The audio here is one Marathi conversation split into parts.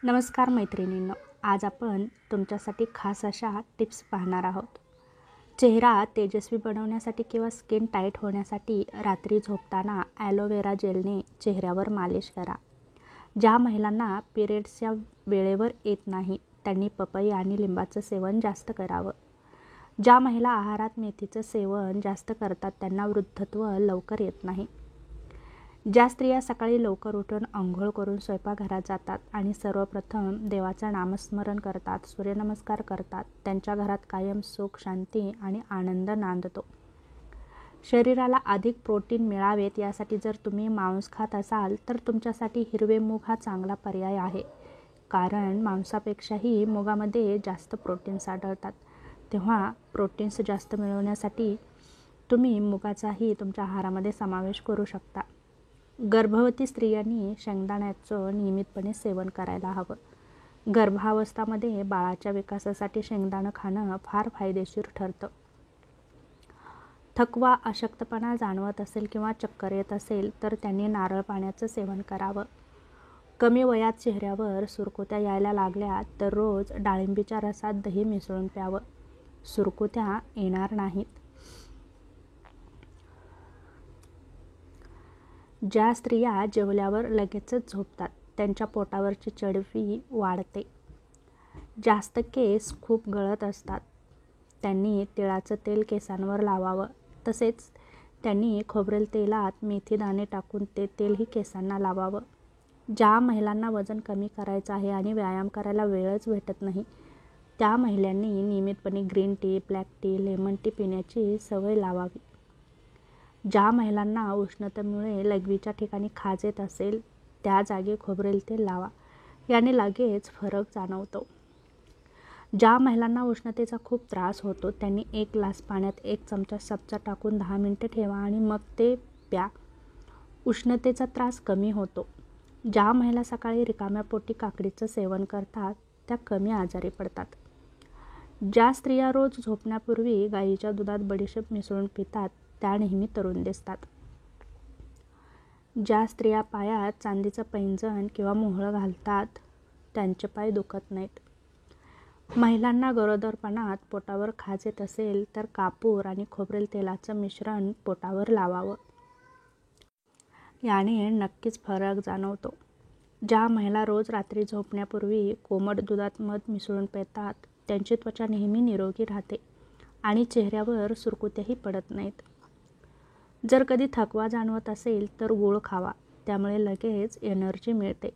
नमस्कार मैत्रिणींनो, आज आपण तुमच्यासाठी खास अशा टिप्स पाहणार आहोत. चेहरा तेजस्वी बनवण्यासाठी किंवा स्किन टाईट होण्यासाठी रात्री झोपताना ॲलोवेरा जेलने चेहऱ्यावर मालिश करा. ज्या महिलांना पिरियड्सच्या वेळेवर येत नाही त्यांनी पपई आणि लिंबाचं सेवन जास्त करावं. ज्या महिला आहारात मेथीचं सेवन जास्त करतात त्यांना वृद्धत्व लवकर येत नाही. ज्या स्त्रिया सकाळी लवकर उठून अंघोळ करून स्वयंपाकघरात जातात आणि सर्वप्रथम देवाचं नामस्मरण करतात, सूर्यनमस्कार करतात, त्यांच्या घरात कायम सुख, शांती आणि आनंद नांदतो. शरीराला अधिक प्रोटीन मिळावेत यासाठी जर तुम्ही मांस खात असाल तर तुमच्यासाठी हिरवे मूग हा चांगला पर्याय आहे. कारण मांसापेक्षाही मुगामध्ये जास्त प्रोटीन्स आढळतात. तेव्हा प्रोटीन्स जास्त मिळवण्यासाठी तुम्ही मुगाचाही तुमच्या आहारामध्ये समावेश करू शकता. गर्भवती स्त्रियांनी शेंगदाण्याचं नियमितपणे सेवन करायला हवं. गर्भावस्थामध्ये बाळाच्या विकासासाठी शेंगदाणं खाणं फार फायदेशीर ठरतं. थकवा, अशक्तपणा जाणवत असेल किंवा चक्कर येत असेल तर त्यांनी नारळ पाण्याचं सेवन करावं. कमी वयात चेहऱ्यावर सुरकुत्या यायला लागल्या तर रोज डाळिंबीच्या रसात दही मिसळून प्यावं. सुरकुत्या येणार नाहीत. ज्या स्त्रिया जेवल्यावर लगेचच झोपतात त्यांच्या पोटावरची चरबी वाढते. जास्त केस खूप गळत असतात त्यांनी तिळाचं तेल केसांवर लावावं. तसेच त्यांनी खोबरेल तेलात मेथी दाणे टाकून ते तेलही केसांना लावावं. ज्या महिलांना वजन कमी करायचं आहे आणि व्यायाम करायला वेळच भेटत नाही त्या महिलांनी नियमितपणे green tea, black tea, lemon tea पिण्याची सवय लावावी. ज्या महिलांना उष्णतेमुळे लघवीच्या ठिकाणी खाज येत असेल त्या जागी खोबरेल तेल लावा. याने लगेच फरक जाणवतो. ज्या महिलांना उष्णतेचा खूप त्रास होतो त्यांनी 1 ग्लास पाण्यात 1 चमचा सब्जा टाकून 10 मिनिटे ठेवा आणि मग ते प्या. उष्णतेचा त्रास कमी होतो. ज्या महिला सकाळी रिकाम्या पोटी काकडीचं सेवन करतात त्या कमी आजारी पडतात. ज्या स्त्रिया रोज झोपण्यापूर्वी गाईच्या दुधात बडीशेप मिसळून पितात त्या नेहमी तरुण दिसतात. ज्या स्त्रिया पायात चांदीचं पैंजण किंवा मोहळं घालतात त्यांचे पाय दुखत नाहीत. महिलांना गरोदरपणात पोटावर खाज येत असेल तर कापूर आणि खोबरेल तेलाचं मिश्रण पोटावर लावावं. याने नक्कीच फरक जाणवतो. ज्या महिला रोज रात्री झोपण्यापूर्वी कोमट दुधात मध मिसळून पितात त्यांची त्वचा नेहमी निरोगी राहते आणि चेहऱ्यावर सुरकुत्याही पडत नाहीत. जर कधी थकवा जाणवत असेल तर गूळ खावा, त्यामुळे लगेच एनर्जी मिळते.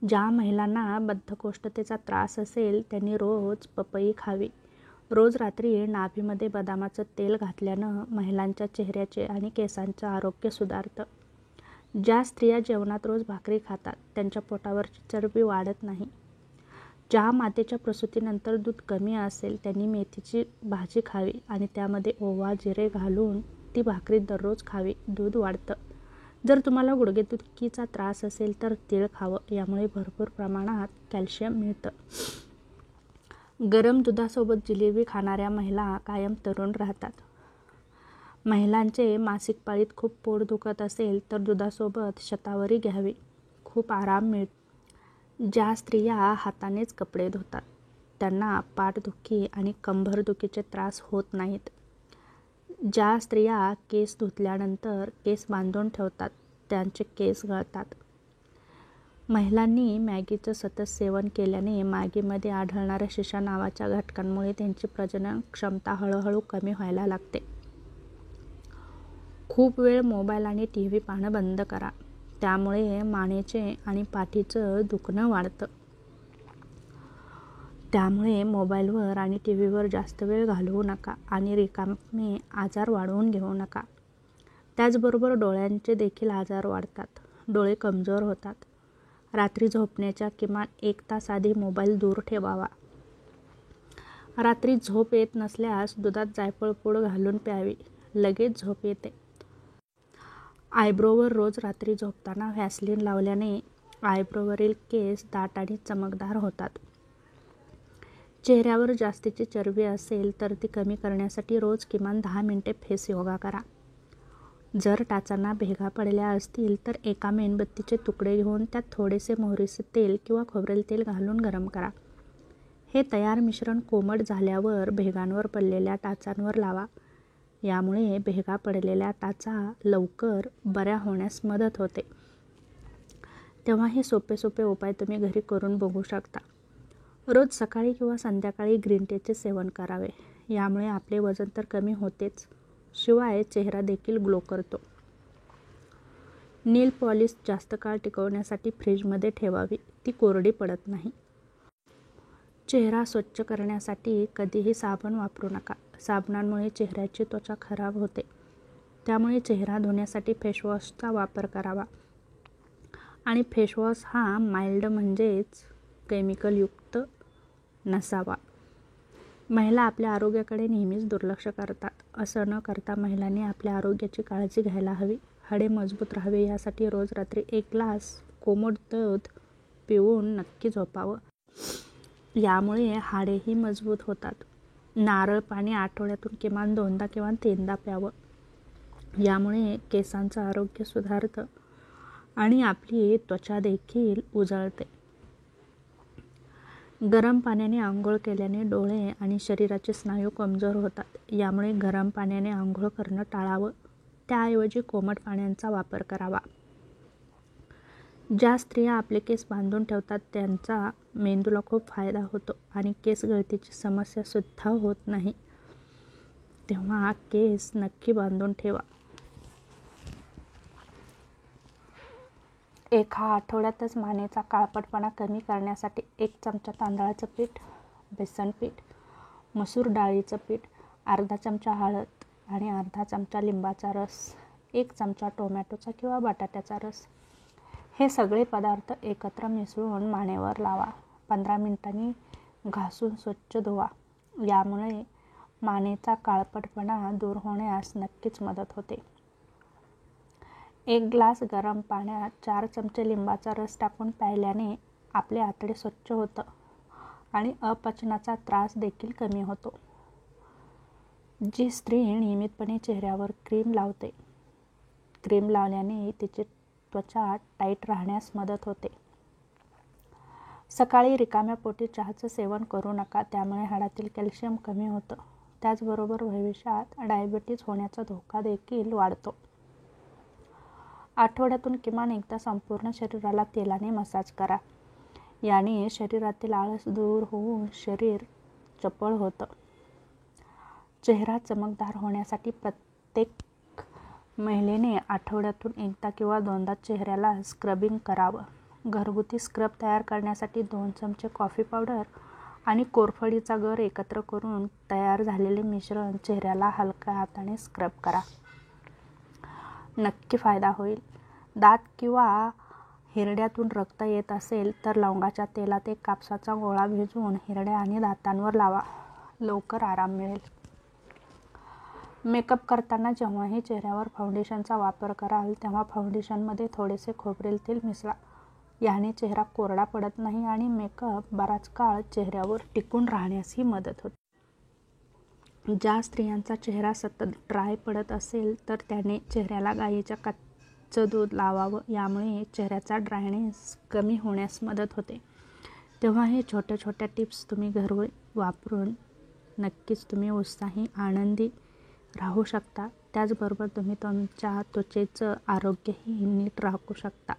ज्या महिलांना बद्धकोष्ठतेचा त्रास असेल त्यांनी रोज पपई खावी. रोज रात्री नाभीमध्ये बदामाचं तेल घातल्यानं महिलांच्या चेहऱ्याचे आणि केसांचं आरोग्य सुधारतं. ज्या स्त्रिया जेवणात रोज भाकरी खातात त्यांच्या पोटावरची चरबी वाढत नाही. ज्या मातेच्या प्रसूतीनंतर दूध कमी असेल त्यांनी मेथीची भाजी खावी आणि त्यामध्ये ओवा, जिरे घालून ती भाकरी दररोज खावी. दूध वाढतं. जर तुम्हाला गुडघेदुखीचा त्रास असेल तर तीळ खावं. यामुळे भरपूर प्रमाणात कॅल्शियम मिळतं. गरम दुधासोबत जिलेबी खाणाऱ्या महिला कायम तरुण राहतात. महिलांचे मासिक पाळीत खूप पोट दुखत असेल तर दुधासोबत शतावरी घ्यावी. खूप आराम मिळतो. ज्या स्त्रिया हातानेच कपडे धुतात त्यांना पाठदुखी आणि कंबरदुखीचे त्रास होत नाहीत. ज्या स्त्रिया केस धुतल्यानंतर केस बांधून ठेवतात त्यांचे केस गळतात. महिलांनी मॅगीचं सतत सेवन केल्याने मागेमध्ये आढळणाऱ्या शिशा नावाच्या घटकांमुळे त्यांची प्रजनन क्षमता हळूहळू कमी व्हायला लागते. खूप वेळ मोबाईल आणि TV पाहणं बंद करा. त्यामुळे मानेचे आणि पाठीचं दुखणं वाढतं. त्यामुळे मोबाईलवर आणि TVवर जास्त वेळ घालवू नका आणि रिकामे आजार वाढवून घेऊ नका. त्याचबरोबर डोळ्यांचे देखील आजार वाढतात. डोळे कमजोर होतात. रात्री झोपण्याच्या किमान 1 तास आधी मोबाईल दूर ठेवावा. रात्री झोप येत नसल्यास दुधात जायफळ पूड घालून प्यावी. लगेच झोप येते. आयब्रोवर रोज रात्री झोपताना व्हॅसलीन लावल्याने आयब्रोवरील केस दाट आणि चमकदार होतात. चेहऱ्यावर जास्तीची चरबी असेल तर ती कमी करण्यासाठी रोज किमान 10 मिनिटे फेस योगा करा. जर टाचांना भेगा पडल्या असतील तर एका मेणबत्तीचे तुकडे घेऊन त्यात थोडेसे मोहरीचे तेल किंवा खोबरेल तेल घालून गरम करा. हे तयार मिश्रण कोमट झाल्यावर भेगांवर पडलेल्या टाचांवर लावा. यामुळे भेगा पडलेल्या टाचा लवकर बऱ्या होण्यास मदत होते. तेव्हा हे सोपे उपाय तुम्ही घरी करून बघू शकता. रोज सकाळी किंवा संध्याकाळी ग्रीन टीचे सेवन करावे. यामुळे आपले वजन तर कमी होतेच, शिवाय चेहरा देखील ग्लो करतो. नेल पॉलिश जास्त काळ टिकवण्यासाठी फ्रीजमध्ये ठेवावी, ती कोरडी पडत नाही. चेहरा स्वच्छ करण्यासाठी कधीही साबण वापरू नका. साबणामुळे चेहऱ्याची त्वचा खराब होते. त्यामुळे चेहरा धुण्यासाठी फेसवॉशचा वापर करावा. आणि फेसवॉश हा माइल्ड म्हणजेच केमिकलयुक्त नसावा. महिला आपल्या आरोग्याकडे नेहमीच दुर्लक्ष करतात. असं न करता महिलांनी आपल्या आरोग्याची काळजी घ्यायला हवी. हाडे मजबूत राहावे यासाठी रोज रात्री 1 ग्लास कोमट दूध पिऊन नक्की झोपावं. यामुळे हाडेही मजबूत होतात. नारळ पाणी आठवड्यातून किमान 2दा किंवा 3दा प्यावं. यामुळे केसांचं आरोग्य सुधारतं आणि आपली त्वचा देखील उजळते. गरम पाण्याने आंघोळ केल्याने डोळे आणि शरीराचे स्नायू कमजोर होतात. यामुळे गरम पाण्याने आंघोळ करणं टाळावं. त्याऐवजी कोमट पाण्याचा वापर करावा. ज्या स्त्रिया आपले केस बांधून ठेवतात त्यांचा मेंदूला खूप फायदा होतो आणि केस गळतीची समस्या सुद्धा होत नाही. तेव्हा केस नक्की बांधून ठेवा. एका आठवड्यातच मानेचा काळपटपणा कमी करण्यासाठी 1 चमचा तांदळाचं पीठ, बेसन पीठ, मसूर डाळीचं पीठ, अर्धा चमचा हळद आणि अर्धा चमचा लिंबाचा रस, 1 चमचा टोमॅटोचा किंवा बटाट्याचा रस हे सगळे पदार्थ एकत्र मिसळून मानेवर लावा. 15 मिनिटांनी घासून स्वच्छ धुवा. यामुळे मानेचा काळपटपणा दूर होण्यास नक्कीच मदत होते. 1 ग्लास गरम पाण्यात 4 चमचे लिंबाचा रस टाकून प्यायल्याने आपले आतडे स्वच्छ होतं आणि अपचनाचा त्रास देखील कमी होतो. जी स्त्री नियमितपणे चेहऱ्यावर क्रीम लावते, क्रीम लावल्याने तिची त्वचा टाईट राहण्यास मदत होते. सकाळी रिकाम्या पोटी चहाचं सेवन करू नका. त्यामुळे हाडातील कॅल्शियम कमी होतं. त्याचबरोबर भविष्यात डायबिटीज होण्याचा धोका देखील वाढतो. आठवड्यातून किमान एकदा संपूर्ण शरीराला तेलाने मसाज करा. याने शरीरातील आळस दूर होऊन शरीर चपळ होतं. चेहरा चमकदार होण्यासाठी प्रत्येक महिलेने आठवड्यातून एकदा किंवा 2दा चेहऱ्याला स्क्रबिंग करावं. घरगुती स्क्रब तयार करण्यासाठी 2 चमचे कॉफी पावडर आणि कोरफडीचा गर एकत्र करून तयार झालेले मिश्रण चेहऱ्याला हलक्या हाताने स्क्रब करा. नक्की फायदा होईल. दात किंवा हिरड्यातून रक्त येत असेल तर लवंगाच्या तेलात 1 कापसाचा गोळा भिजवून हिरड्या आणि दातांवर लावा. लवकर आराम मिळेल. मेकअप करताना जेव्हाही चेहऱ्यावर फाउंडेशनचा वापर कराल तेव्हा फाउंडेशनमध्ये थोडेसे खोबरेल तेल मिसळा. याने चेहरा कोरडा पडत नाही आणि मेकअप बराच काळ चेहऱ्यावर टिकून राहण्यासही मदत होते. ज्या स्त्रियांचा चेहरा सतत ड्राय पडत असेल तर त्याने चेहऱ्याला गाईच्या कच्चं दूध लावावं. यामुळे चेहऱ्याचा ड्रायनेस कमी होण्यास मदत होते. तेव्हा हे छोट्या टिप्स तुम्ही घरी वापरून नक्कीच तुम्ही उत्साही, आनंदी राहू शकता. त्याचबरोबर तुम्ही तुमच्या त्वचेचं आरोग्यही नीट राखू शकता.